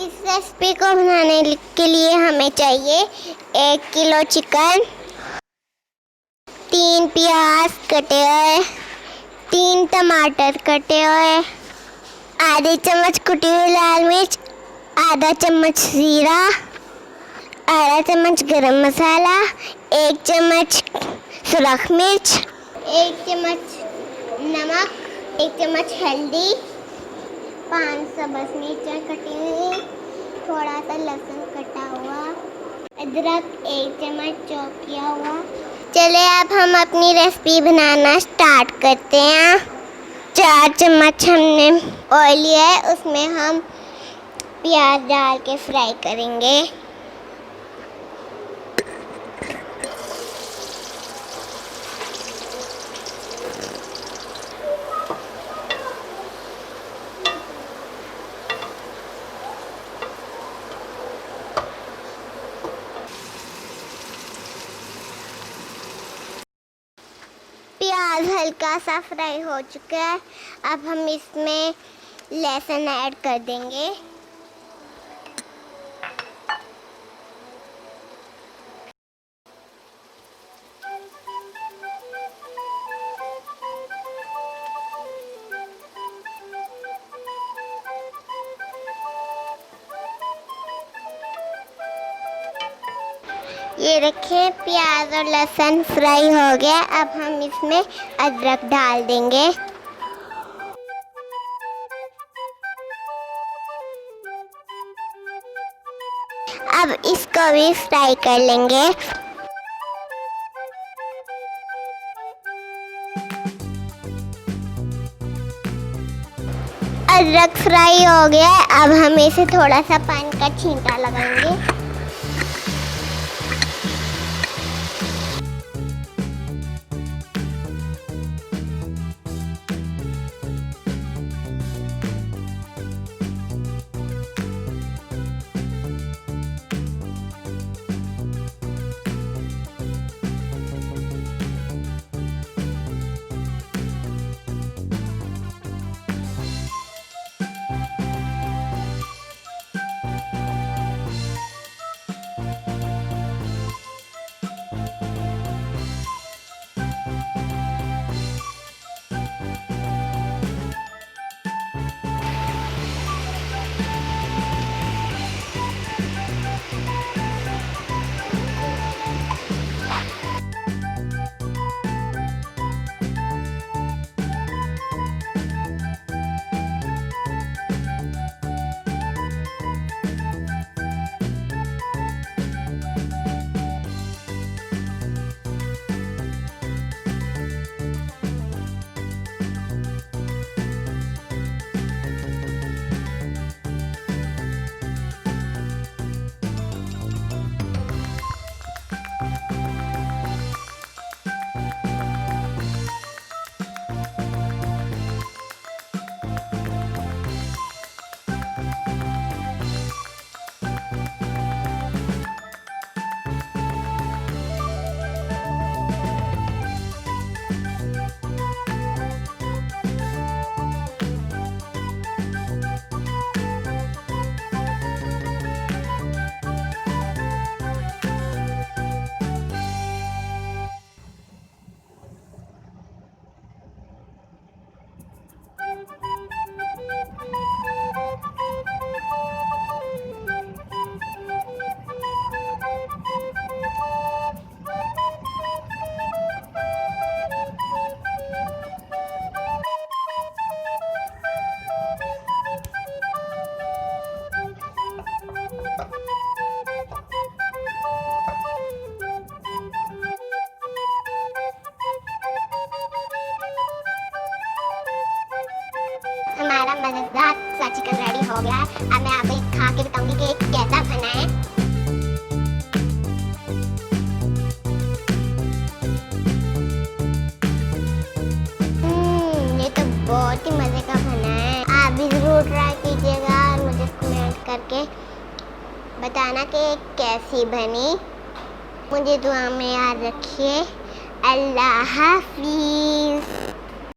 इस रेसिपी को बनाने के लिए हमें चाहिए 1 किलो चिकन, 3 प्याज कटे हुए, 3 टमाटर कटे हुए, आधी चम्मच कुटी हुई लाल मिर्च, आधा चम्मच जीरा, आधा चम्मच गरम मसाला, 1 चम्मच सुरख मिर्च, 1 चम्मच नमक, 1 चम्मच हल्दी, 5 सब्ज़ मिर्चें कटी हुई, थोड़ा सा लहसुन कटा हुआ, अदरक 1 चम्मच चॉप किया हुआ। चलिए अब हम अपनी रेसिपी बनाना स्टार्ट करते हैं। 4 चम्मच हमने ऑयल लिया है, उसमें हम प्याज डाल के फ्राई करेंगे। प्याज हल्का सा फ्राई हो चुका है, अब हम इसमें लहसुन ऐड कर देंगे। ये देखिए प्याज और लहसुन फ्राई हो गया, अब हम इसमें अदरक डाल देंगे। अब इसको भी फ्राई कर लेंगे। अदरक फ्राई हो गया, अब हम इसे थोड़ा सा पानी का छींटा लगाएंगे। हमारा मजेदार सा चिकन रेडी हो गया है। अब मैं आपको खा के बताऊंगी कि कैसा बना है। ये तो बहुत ही मजे का बना है। आप भी जरूर ट्राई कीजिएगा और मुझे कमेंट करके बताना कि कैसी बनी। मुझे दुआ में याद रखिए। अल्लाह हाफिज।